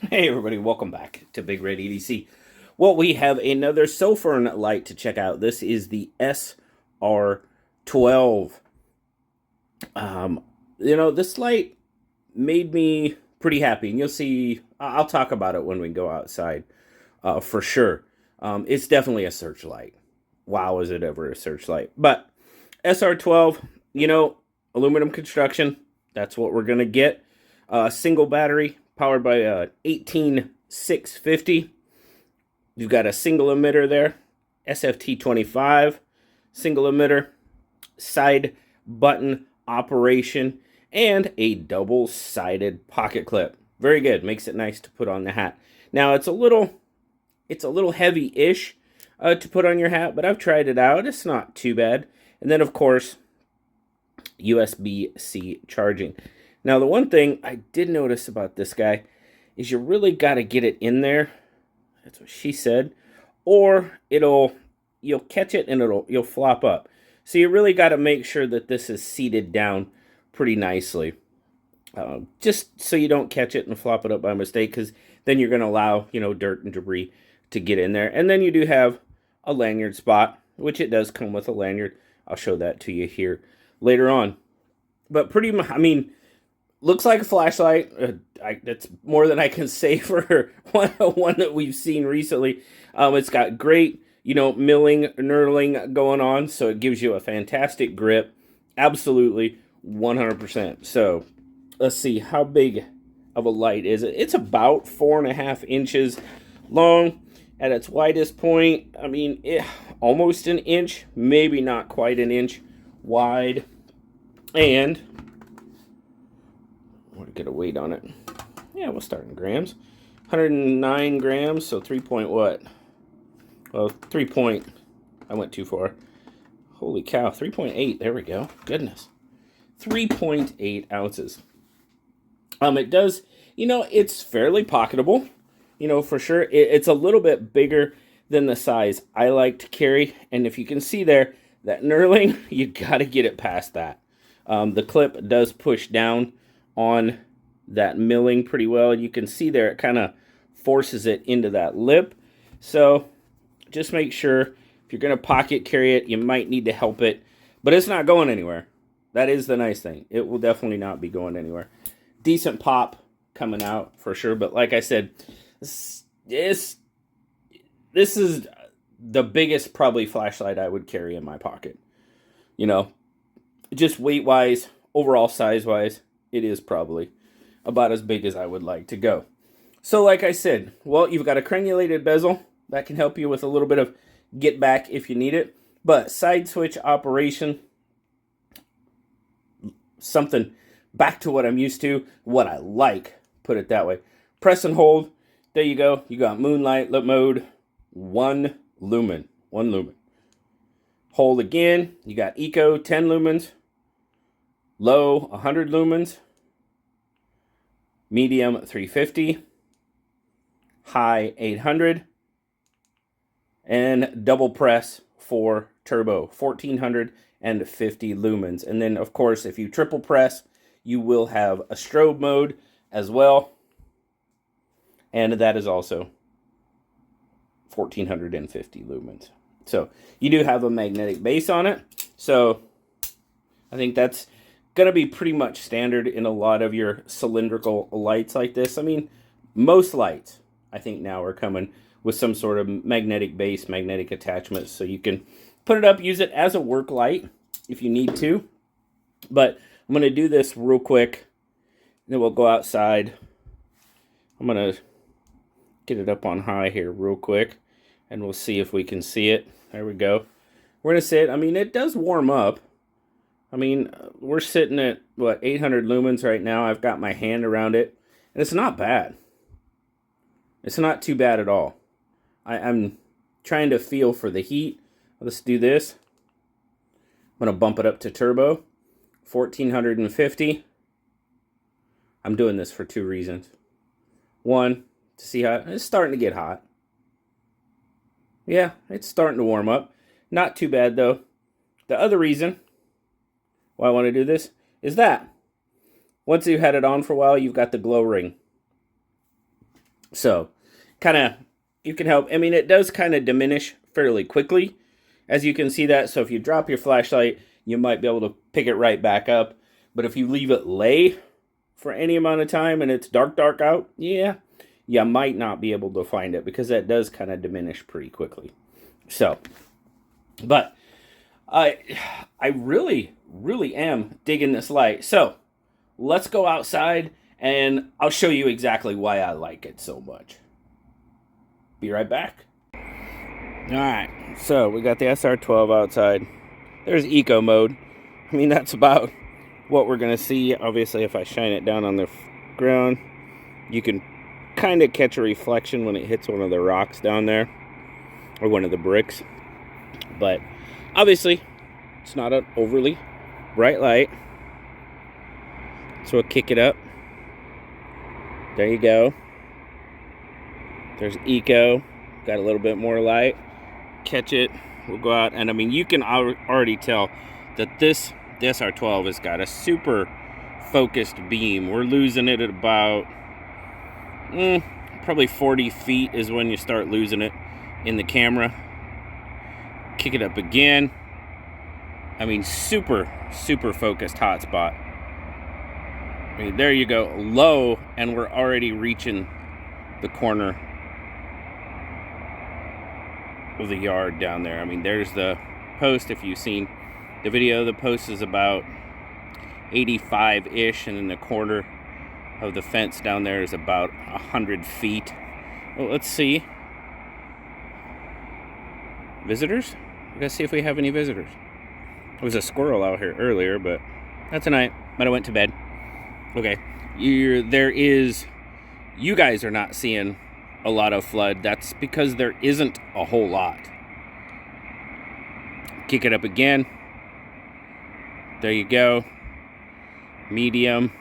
Hey everybody, welcome back to BigRedEDC. Well, we have another Sofirn light to check out. This is the SR12. This light made me pretty happy, and you'll see, I'll talk about it when we go outside, for sure. It's definitely a searchlight. Wow, is it ever a searchlight? But SR12, aluminum construction, that's what we're going to get. Single battery, powered by a 18650. You've got a single emitter there, SFT25, single emitter, side button operation, and a double-sided pocket clip. Very good. Makes it nice to put on the hat. Now it's a little heavy-ish to put on your hat, but I've tried it out. It's not too bad. And then, of course, USB-C charging. Now, the one thing I did notice about this guy is you really got to get it in there. That's what she said. Or you'll catch it and you'll flop up. So you really got to make sure that this is seated down pretty nicely. Just so you don't catch it and flop it up by mistake, because then you're going to allow, dirt and debris to get in there. And then you do have a lanyard spot, which it does come with a lanyard. I'll show that to you here later on. But pretty much, looks like a flashlight. That's more than I can say for one that we've seen recently. It's got great, milling, knurling going on, so it gives you a fantastic grip. Absolutely, 100%. So, let's see, how big of a light is it? It's about 4.5 inches long. At its widest point, almost an inch, maybe not quite an inch wide. And I want to get a weight on it. Yeah, we'll start in grams. 109 grams, so 3 point what? Well, 3 point, I went too far. Holy cow, 3.8, there we go. Goodness. 3.8 ounces. It does, it's fairly pocketable, for sure. It's a little bit bigger than the size I like to carry. And if you can see there, that knurling, you got to get it past that. The clip does push down on that milling pretty well. And you can see there, it kind of forces it into that lip. So just make sure if you're going to pocket carry it, you might need to help it. But it's not going anywhere. That is the nice thing. It will definitely not be going anywhere. Decent pop coming out for sure. But like I said, this is the biggest probably flashlight I would carry in my pocket. Just weight-wise, overall size-wise, it is probably about as big as I would like to go. So like I said, well, you've got a crenulated bezel. That can help you with a little bit of get back if you need it. But side switch operation, something back to what I'm used to, what I like, put it that way. Press and hold. There you go. You got moonlight mode, 1 lumen. 1 lumen. Hold again. You got eco, 10 lumens. Low, 100 lumens. Medium, 350. High, 800. And double press for turbo, 1450 lumens. And then, of course, if you triple press, you will have a strobe mode as well. And that is also 1450 lumens. So you do have a magnetic base on it. So I think that's going to be pretty much standard in a lot of your cylindrical lights like this. Most lights, I think now are coming with some sort of magnetic base, magnetic attachments. So you can put it up, use it as a work light if you need to. But I'm going to do this real quick. Then we'll go outside. I'm going to get it up on high here real quick. And we'll see if we can see it. There we go. We're going to sit. It does warm up. We're sitting at, 800 lumens right now. I've got my hand around it. And it's not bad. It's not too bad at all. I'm trying to feel for the heat. Let's do this. I'm going to bump it up to turbo. 1450. I'm doing this for 2 reasons. One, to see how it's starting to get hot. Yeah, it's starting to warm up. Not too bad, though. The other reason why I want to do this is that once you've had it on for a while, you've got the glow ring. So kind of, you can help. I mean, it does kind of diminish fairly quickly, as you can see that. So if you drop your flashlight, you might be able to pick it right back up. But if you leave it lay for any amount of time and it's dark out, yeah, you might not be able to find it, because that does kind of diminish pretty quickly. So, but I really am digging this light. So let's go outside and I'll show you exactly why I like it so much. Be right back. All right, so we got the SR12 outside. There's eco mode. I mean, that's about what we're gonna see. Obviously, if I shine it down on the ground, you can kind of catch a reflection when it hits one of the rocks down there, or one of the bricks. But obviously, it's not an overly bright light. So we'll kick it up. There you go. There's eco. Got a little bit more light. Catch it. We'll go out, and I mean, you can already tell that the SR12 has got a super focused beam. We're losing it at about probably 40 feet is when you start losing it in the camera. Kick it up again. I mean, super focused hotspot. I mean, there you go, low, and we're already reaching the corner of the yard down there. I mean, there's the post. If you've seen the video, the post is about 85-ish, and in the corner of the fence down there is about 100 feet. Well, let's see. Visitors? We gotta see if we have any visitors. There was a squirrel out here earlier, but not tonight. Might have went to bed. Okay, you guys are not seeing a lot of flood. That's because there isn't a whole lot. Kick it up again. There you go. Medium.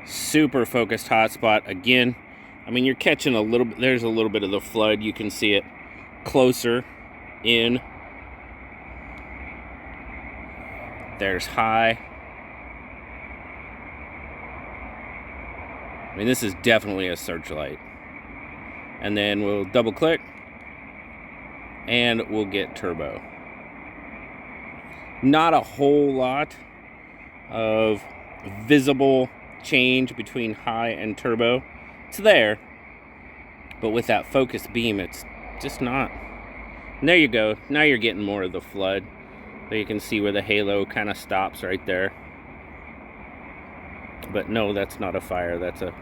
Super focused hotspot again. I mean, you're catching a little bit. There's a little bit of the flood. You can see it closer in. There's high. I mean, this is definitely a searchlight. And then we'll double click and we'll get turbo. Not a whole lot of visible change between high and turbo. It's there, but with that focused beam, it's just not. And there you go. Now you're getting more of the flood. So you can see where the halo kind of stops right there. But no, that's not a fire. That's a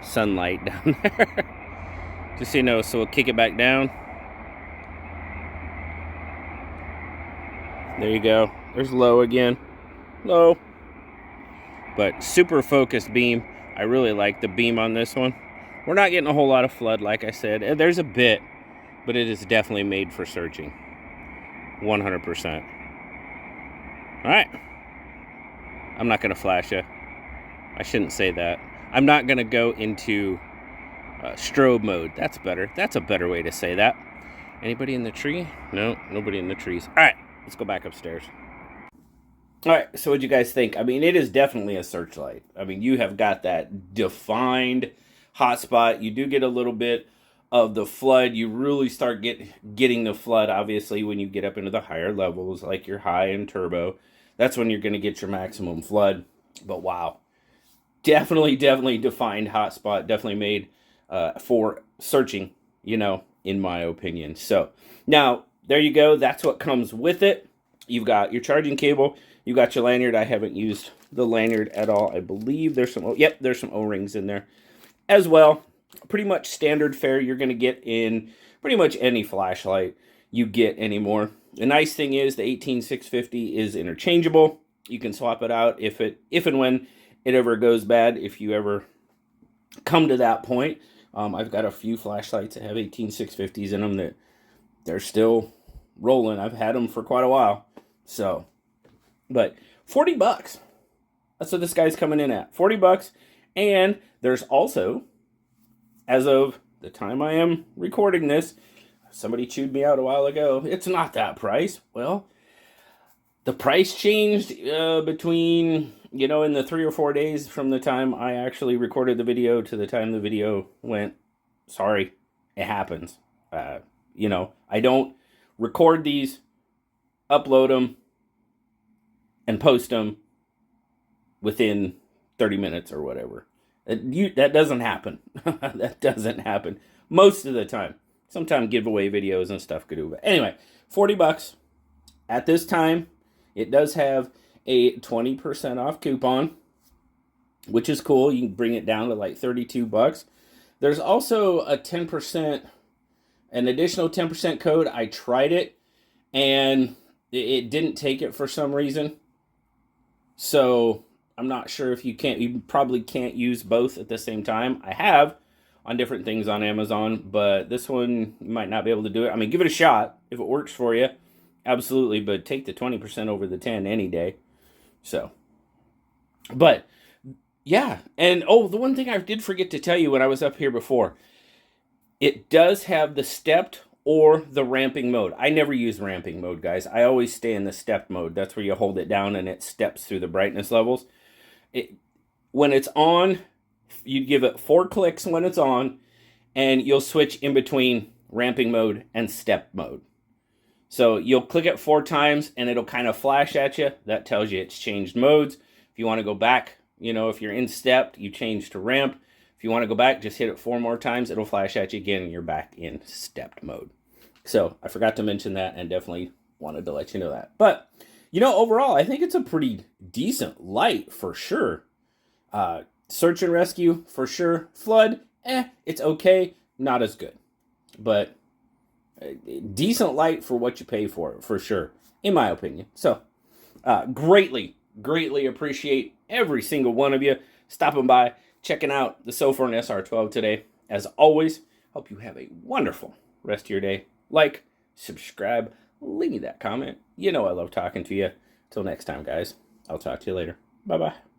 sunlight down there. Just so you know, so we'll kick it back down. There you go. There's low again. Low. But super focused beam. I really like the beam on this one. We're not getting a whole lot of flood, like I said. There's a bit, but it is definitely made for searching. 100%. All right. I'm not going to flash you. I shouldn't say that. I'm not going to go into strobe mode. That's better. That's a better way to say that. Anybody in the tree? No, nobody in the trees. All right, let's go back upstairs. All right, so what'd you guys think? I mean, it is definitely a searchlight. I mean, you have got that defined hotspot. You do get a little bit of the flood. You really start getting the flood, obviously, when you get up into the higher levels, like your high and turbo. That's when you're going to get your maximum flood. But wow. Definitely defined hotspot. Definitely made for searching, you know, in my opinion. So, now, there you go. That's what comes with it. You've got your charging cable. You got your lanyard. I haven't used the lanyard at all. I believe there's some, there's some O-rings in there as well. Pretty much standard fare you're going to get in pretty much any flashlight you get anymore. The nice thing is the 18650 is interchangeable. You can swap it out if and when it ever goes bad, if you ever come to that point. I've got a few flashlights that have 18650s in them that they're still rolling. I've had them for quite a while. So, but $40. That's what this guy's coming in at. $40. And there's also, as of the time I am recording this, somebody chewed me out a while ago. It's not that price. Well, the price changed between you know, in the 3 or 4 days from the time I actually recorded the video to the time the video went, sorry, it happens. You know, I don't record these, upload them, and post them within 30 minutes or whatever. That doesn't happen. That doesn't happen most of the time. Sometimes giveaway videos and stuff could do. But anyway, $40 at this time. It does have a 20% off coupon, which is cool. You can bring it down to like $32. There's also a 10%, an additional 10% code. I tried it and it didn't take it for some reason. So I'm not sure if you probably can't use both at the same time. I have on different things on Amazon, but this one you might not be able to do it. I mean, give it a shot. If it works for you, absolutely, but take the 20% over the 10 any day. So, but yeah, and oh, the one thing I did forget to tell you when I was up here before, it does have the stepped or the ramping mode. I never use ramping mode, guys. I always stay in the stepped mode. That's where you hold it down and it steps through the brightness levels. When it's on, you give it 4 clicks when it's on, and you'll switch in between ramping mode and step mode. So you'll click it 4 times and it'll kind of flash at you. That tells you it's changed modes. If you want to go back, you know, if you're in stepped, you change to ramp. If you want to go back, just hit it 4 more times. It'll flash at you again and you're back in stepped mode. So I forgot to mention that and definitely wanted to let you know that. But, you know, overall, I think it's a pretty decent light for sure. Search and rescue for sure. Flood, it's okay. Not as good. But decent light for what you pay for sure, in my opinion. So, greatly appreciate every single one of you stopping by, checking out the Sofirn SR12 today. As always, hope you have a wonderful rest of your day. Like, subscribe, leave me that comment. You know I love talking to you. Till next time, guys. I'll talk to you later. Bye-bye.